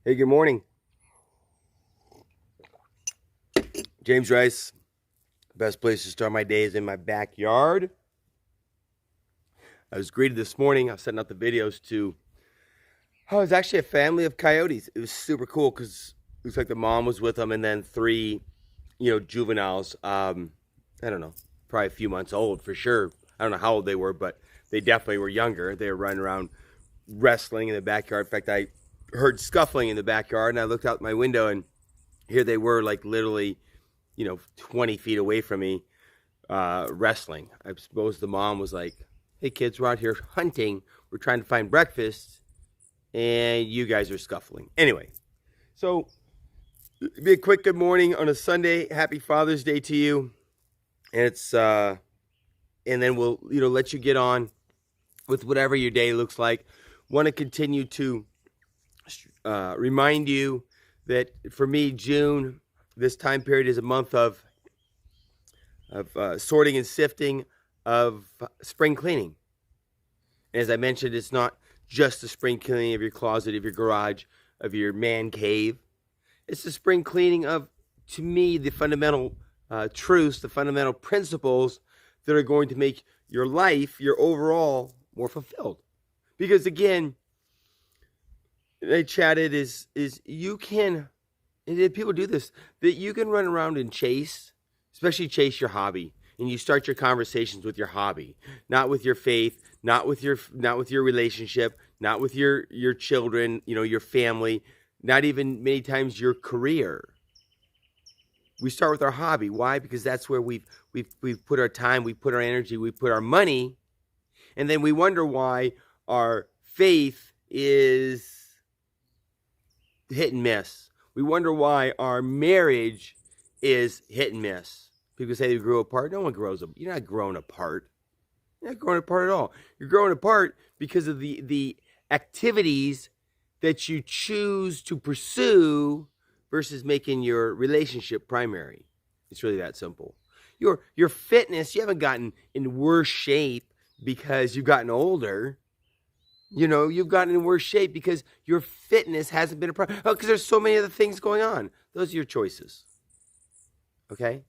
Hey, good morning. James Rice. Best place to start my day is in my backyard. I was greeted this morning. I was setting up the videos to. Oh, it was actually a family of coyotes. It was super cool because it looks like the mom was with them, and then three, juveniles. I don't know, probably a few months old for sure. I don't know how old they were, but they definitely were younger. They were running around wrestling in the backyard. In fact, I heard scuffling in the backyard, and I looked out my window, and here they were, like literally 20 feet away from me, wrestling. I suppose the mom was like, hey kids, we're out here hunting. We're trying to find breakfast. And you guys are scuffling. Anyway, so be a quick good morning on a Sunday. Happy Father's Day to you. And and then we'll, let you get on with whatever your day looks like. Want to continue to remind you that for me, June, this time period is a month of sorting and sifting, of spring cleaning. And as I mentioned, it's not just the spring cleaning of your closet, of your garage, of your man cave. It's the spring cleaning of, to me, the fundamental truths, the fundamental principles that are going to make your life, your overall, more fulfilled. Because again, I chatted is you can, and people do this, that you can run around and chase, especially chase your hobby, and you start your conversations with your hobby, not with your faith, not with your relationship, not with your children, your family, not even many times your career. We start with our hobby. Why? Because that's where we've put our time, we put our energy, we put our money, and then we wonder why our faith is hit and miss. We wonder why our marriage is hit and miss. People say they grew apart. No one grows up. You're not growing apart. You're not growing apart at all. You're growing apart because of the activities that you choose to pursue versus making your relationship primary. It's really that simple. Your fitness, you haven't gotten in worse shape because you've gotten older. You've gotten in worse shape because your fitness hasn't been a problem. Oh, because there's so many other things going on. Those are your choices. Okay?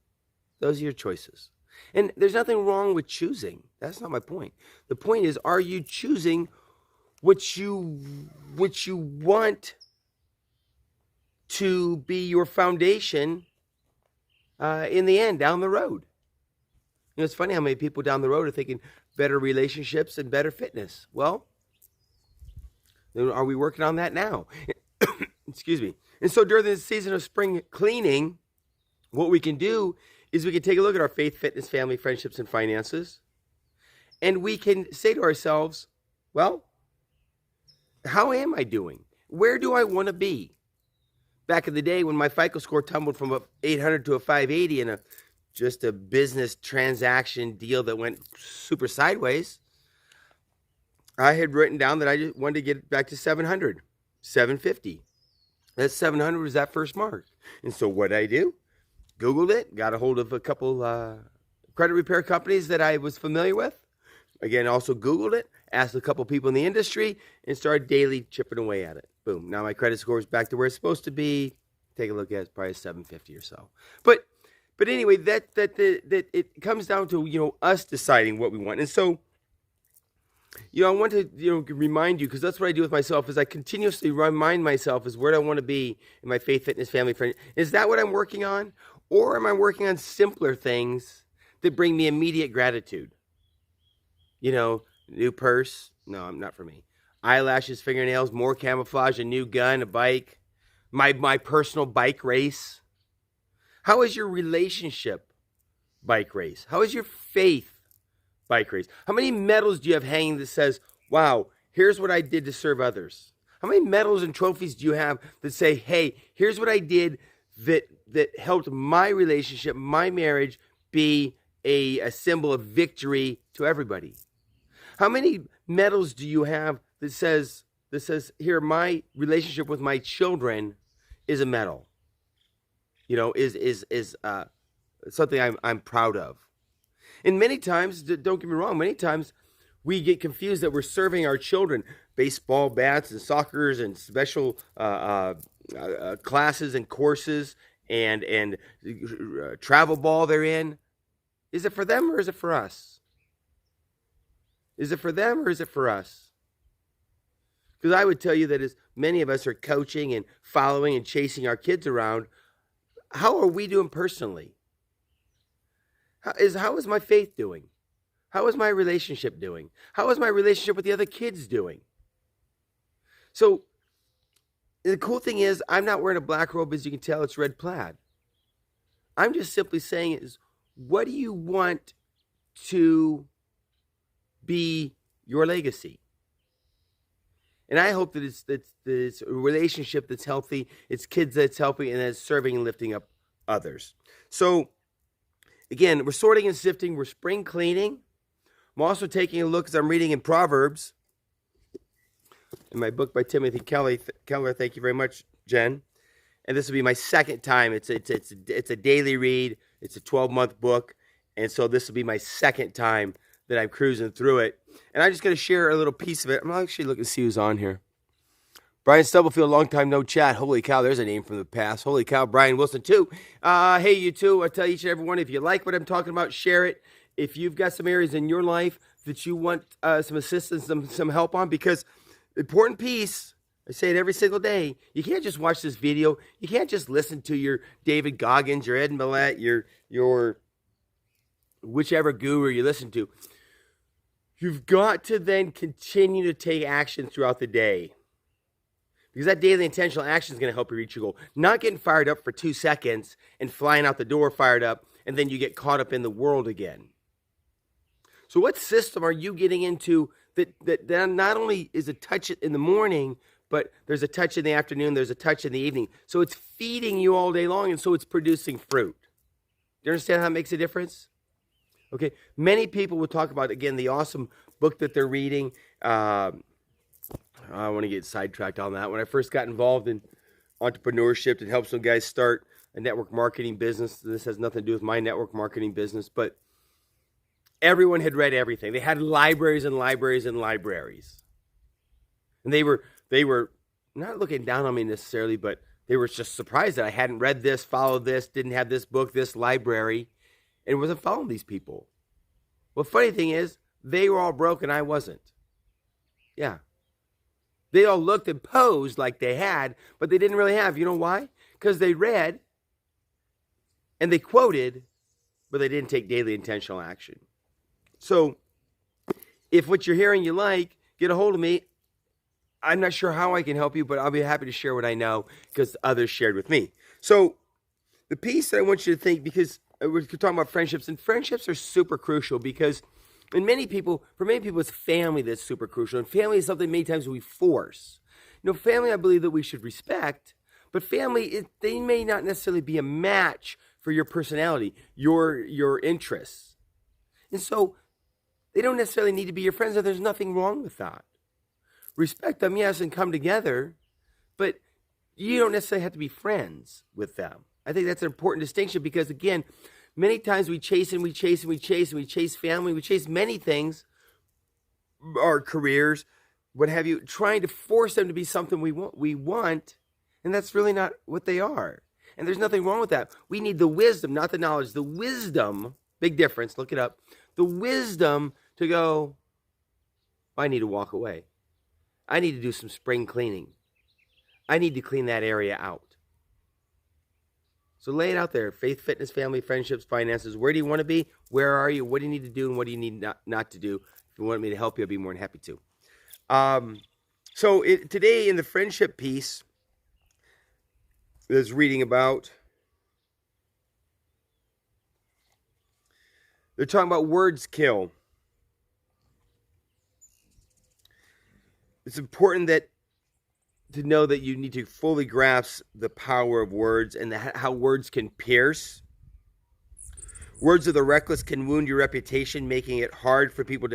Those are your choices. And there's nothing wrong with choosing. That's not my point. The point is, are you choosing what you want to be your foundation in the end, down the road? It's funny how many people down the road are thinking better relationships and better fitness. Well, are we working on that now? Excuse me. And so during this season of spring cleaning, what we can do is we can take a look at our faith, fitness, family, friendships, and finances. And we can say to ourselves, well, how am I doing? Where do I want to be? Back in the day when my FICO score tumbled from a 800 to a 580 in just a business transaction deal that went super sideways, I had written down that I just wanted to get back to 700, 750. That 700 was that first mark. And so what did I do? Googled it, got a hold of a couple credit repair companies that I was familiar with. Again, also Googled it, asked a couple people in the industry, and started daily chipping away at it. Boom. Now my credit score is back to where it's supposed to be. Take a look at it, probably 750 or so. But anyway, that it comes down to, us deciding what we want. And so, I want to, remind you, because that's what I do with myself, is I continuously remind myself is where do I want to be in my faith, fitness, family, friend. Is that what I'm working on? Or am I working on simpler things that bring me immediate gratitude? New purse? No, not for me. Eyelashes, fingernails, more camouflage, a new gun, a bike, my personal bike race. How is your relationship bike race? How is your faith bike race? How many medals do you have hanging that says, wow, here's what I did to serve others? How many medals and trophies do you have that say, hey, here's what I did that helped my relationship, my marriage, be a symbol of victory to everybody? How many medals do you have that says here, my relationship with my children is a medal? Is something I'm proud of. And many times, don't get me wrong, many times we get confused that we're serving our children. baseball bats and soccers and special classes and courses and travel ball they're in. Is it for them or is it for us? Is it for them or is it for us? Because I would tell you that as many of us are coaching and following and chasing our kids around, how are we doing personally? How is my faith doing? How is my relationship doing? How is my relationship with the other kids doing? So the cool thing is I'm not wearing a black robe. As you can tell, it's red plaid. I'm just simply saying is, what do you want to be your legacy? And I hope that it's a relationship that's healthy, it's kids that's helping, and that's serving and lifting up others. So, again, we're sorting and sifting. We're spring cleaning. I'm also taking a look, as I'm reading in Proverbs, in my book by Timothy Keller. Thank you very much, Jen. And this will be my second time. It's a daily read. It's a 12-month book. And so this will be my second time that I'm cruising through it. And I'm just going to share a little piece of it. I'm actually looking to see who's on here. Brian Stubblefield, long time no chat. Holy cow, there's a name from the past. Holy cow, Brian Wilson too. Hey, you too. I tell each and every one, if you like what I'm talking about, share it. If you've got some areas in your life that you want some assistance, some help on, because important piece, I say it every single day, you can't just watch this video. You can't just listen to your David Goggins, your Ed Millett, your whichever guru you listen to. You've got to then continue to take action throughout the day. Because that daily intentional action is going to help you reach your goal. Not getting fired up for 2 seconds and flying out the door fired up, and then you get caught up in the world again. So what system are you getting into that not only is a touch in the morning, but there's a touch in the afternoon, there's a touch in the evening. So it's feeding you all day long, and so it's producing fruit. Do you understand how it makes a difference? Okay, many people will talk about, again, the awesome book that they're reading. I want to get sidetracked on that. When I first got involved in entrepreneurship and helped some guys start a network marketing business, this has nothing to do with my network marketing business, but everyone had read everything. They had libraries and libraries and libraries. And they were not looking down on me necessarily, but they were just surprised that I hadn't read this, followed this, didn't have this book, this library, and wasn't following these people. Well, funny thing is, they were all broke and I wasn't. Yeah. They all looked and posed like they had, but they didn't really have. You know why? Because they read and they quoted, but they didn't take daily intentional action. So if what you're hearing you like, get a hold of me. I'm not sure how I can help you, but I'll be happy to share what I know because others shared with me. So the piece that I want you to think, because we're talking about friendships, and friendships are super crucial because for many people, it's family that's super crucial. And family is something many times we force. You know, family, I believe that we should respect, but family, they may not necessarily be a match for your personality, your interests. And so they don't necessarily need to be your friends, and there's nothing wrong with that. Respect them, yes, and come together, but you don't necessarily have to be friends with them. I think that's an important distinction because, again, many times we chase family, we chase many things, our careers, what have you, trying to force them to be something we want, and that's really not what they are. And there's nothing wrong with that. We need the wisdom, not the knowledge. The wisdom, big difference, look it up. The wisdom to go, I need to walk away. I need to do some spring cleaning. I need to clean that area out. So lay it out there. Faith, fitness, family, friendships, finances. Where do you want to be? Where are you? What do you need to do? And what do you need not to do? If you want me to help you, I'll be more than happy to. Today in the friendship piece, is reading about, they're talking about words kill. It's important to know that you need to fully grasp the power of words and how words can pierce. Words of the reckless can wound your reputation, making it hard for people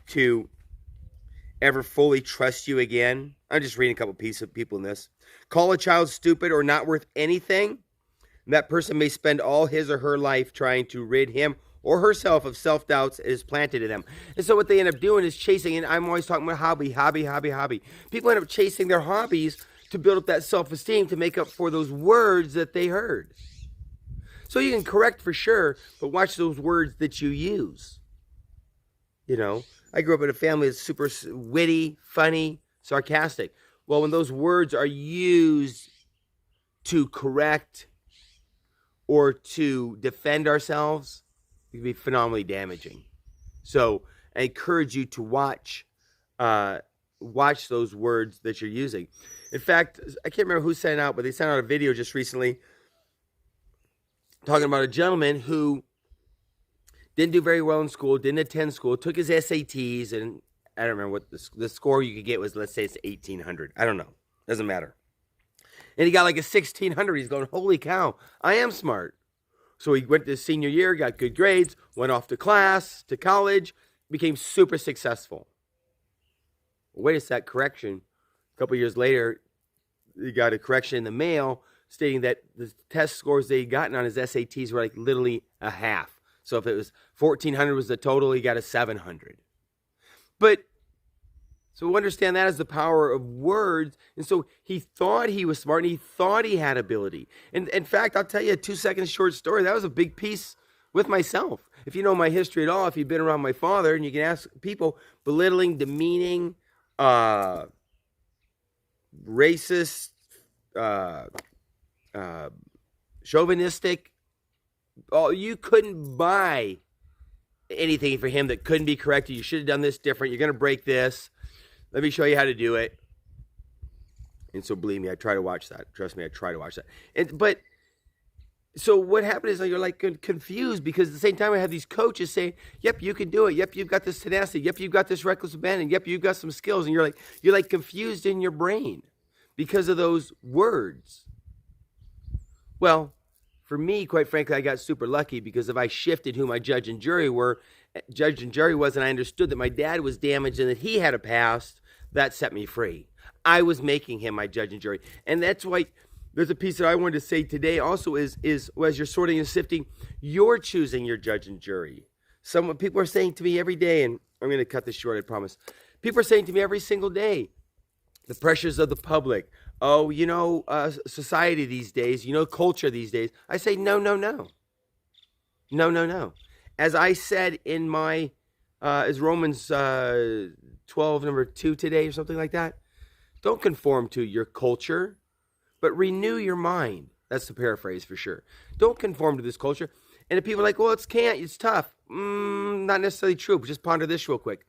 to ever fully trust you again. I'm just reading a couple pieces of people in this. Call a child stupid or not worth anything, and that person may spend all his or her life trying to rid him or herself of self-doubts is planted in them. And so what they end up doing is chasing, and I'm always talking about hobby. People end up chasing their hobbies to build up that self-esteem to make up for those words that they heard. So you can correct for sure, but watch those words that you use. You know, I grew up in a family that's super witty, funny, sarcastic. Well, when those words are used to correct or to defend ourselves, it can be phenomenally damaging. So I encourage you to watch those words that you're using. In fact, I can't remember who sent it out, but they sent out a video just recently talking about a gentleman who didn't do very well in school, didn't attend school, took his SATs, and I don't remember what the score you could get was. Let's say it's 1,800. I don't know. Doesn't matter. And he got like a 1,600. He's going, holy cow, I am smart. So he went to his senior year, got good grades, went off to class, to college, became super successful. Wait a sec, correction. A couple years later, he got a correction in the mail stating that the test scores that he gotten on his SATs were like literally a half. So if it was 1,400 was the total, he got a 700. But so understand that as the power of words. And so he thought he was smart and he thought he had ability. And in fact, I'll tell you a 2-second short story. That was a big piece with myself. If you know my history at all, if you've been around my father, and you can ask people, belittling, demeaning, racist, chauvinistic. Oh, you couldn't buy anything for him that couldn't be corrected. You should have done this different. You're going to break this. Let me show you how to do it. And so believe me, I try to watch that. Trust me, I try to watch that. But so what happened is you're like confused because at the same time I have these coaches saying, yep, you can do it. Yep, you've got this tenacity. Yep, you've got this reckless abandon. Yep, you've got some skills. And you're like confused in your brain because of those words. Well, for me, quite frankly, I got super lucky because if I shifted who my judge and jury was, and I understood that my dad was damaged and that he had a past, that set me free. I was making him my judge and jury. And that's why there's a piece that I wanted to say today also is as you're sorting and sifting, you're choosing your judge and jury. People are saying to me every day, and I'm going to cut this short, I promise. People are saying to me every single day, the pressures of the public. Oh, society these days, culture these days. I say, no. As I said in my, as Romans 12, number 2 today or something like that, don't conform to your culture, but renew your mind. That's the paraphrase for sure. Don't conform to this culture. And if people are like, well, it's tough. Not necessarily true, but just ponder this real quick.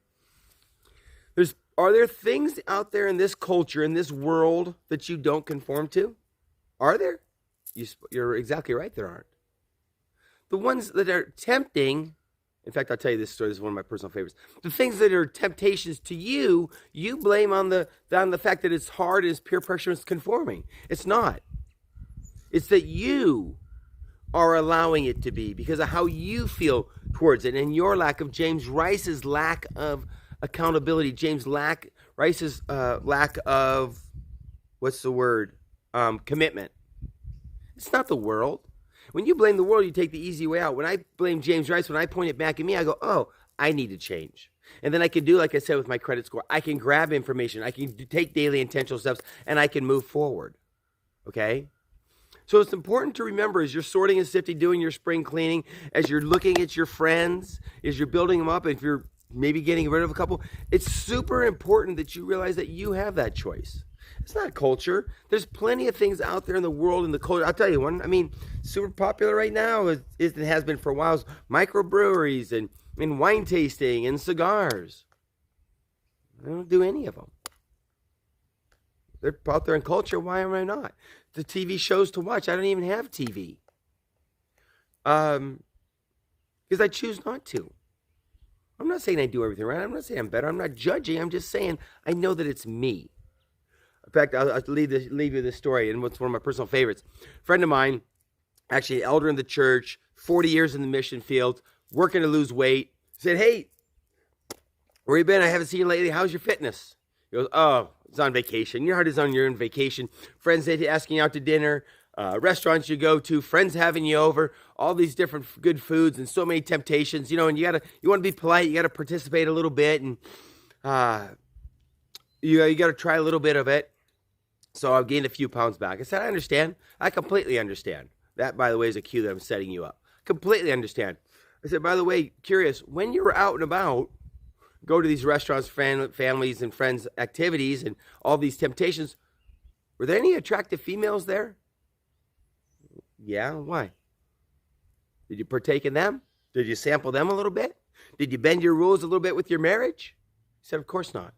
Are there things out there in this culture, in this world, that you don't conform to? Are there? You're exactly right, there aren't. The ones that are tempting, in fact, I'll tell you this story, this is one of my personal favorites. The things that are temptations to you, you blame on the fact that it's hard, it's peer pressure, it's conforming. It's not. It's that you are allowing it to be because of how you feel towards it and your lack of James Rice's lack of accountability, Rice's lack of, commitment. It's not the world. When you blame the world, you take the easy way out. When I blame James Rice, when I point it back at me, I go, oh, I need to change. And then I can do, like I said, with my credit score, I can grab information, I can take daily intentional steps, and I can move forward. Okay? So it's important to remember as you're sorting and sifting, doing your spring cleaning, as you're looking at your friends, as you're building them up, if you're maybe getting rid of a couple, it's super important that you realize that you have that choice. It's not culture. There's plenty of things out there in the world, in the culture. I'll tell you one, super popular right now, it has been for a while, is microbreweries and wine tasting and cigars. I don't do any of them. They're out there in culture. Why am I not? The TV shows to watch. I don't even have TV. Because I choose not to. I'm not saying I do everything right. I'm not saying I'm better. I'm not judging. I'm just saying I know that it's me. In fact, I'll leave you this story, and what's one of my personal favorites. A friend of mine, actually an elder in the church, 40 years in the mission field, working to lose weight, said, hey, where you been? I haven't seen you lately. How's your fitness? He goes, oh, it's on vacation. You know how it is on your own vacation. Friends asking you out to dinner. restaurants you go to, friends having you over, all these different good foods and so many temptations, and you want to be polite, you gotta participate a little bit, and you gotta try a little bit of it. So I've gained a few pounds back. I said, I understand. I completely understand. That, by the way, is a cue that I'm setting you up. Completely understand. I said, by the way, curious, when you were out and about, go to these restaurants, families and friends activities and all these temptations, were there any attractive females there? Yeah, why? Did you partake in them? Did you sample them a little bit? Did you bend your rules a little bit with your marriage? He said, of course not.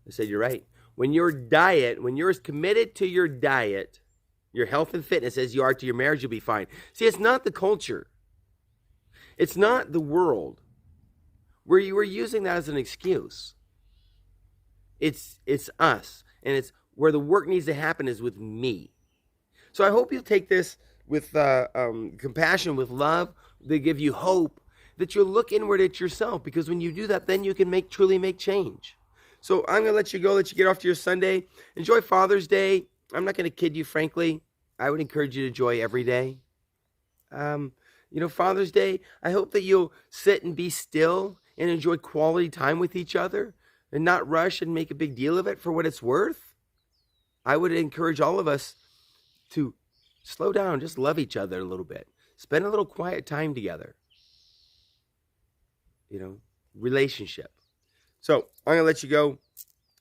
I said, you're right. When you're as committed to your diet, your health and fitness as you are to your marriage, you'll be fine. See, it's not the culture. It's not the world where you were using that as an excuse. It's us. And it's where the work needs to happen is with me. So I hope you'll take this with compassion, with love, they give you hope, that you'll look inward at yourself, because when you do that, then you can truly make change. So I'm going to let you go, let you get off to your Sunday. Enjoy Father's Day. I'm not going to kid you, frankly. I would encourage you to enjoy every day. Father's Day, I hope that you'll sit and be still and enjoy quality time with each other and not rush and make a big deal of it for what it's worth. I would encourage all of us to slow down, just love each other a little bit. Spend a little quiet time together. Relationship. So I'm going to let you go.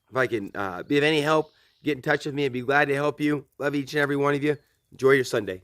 If I can be of any help, get in touch with me. I'd be glad to help you. Love each and every one of you. Enjoy your Sunday.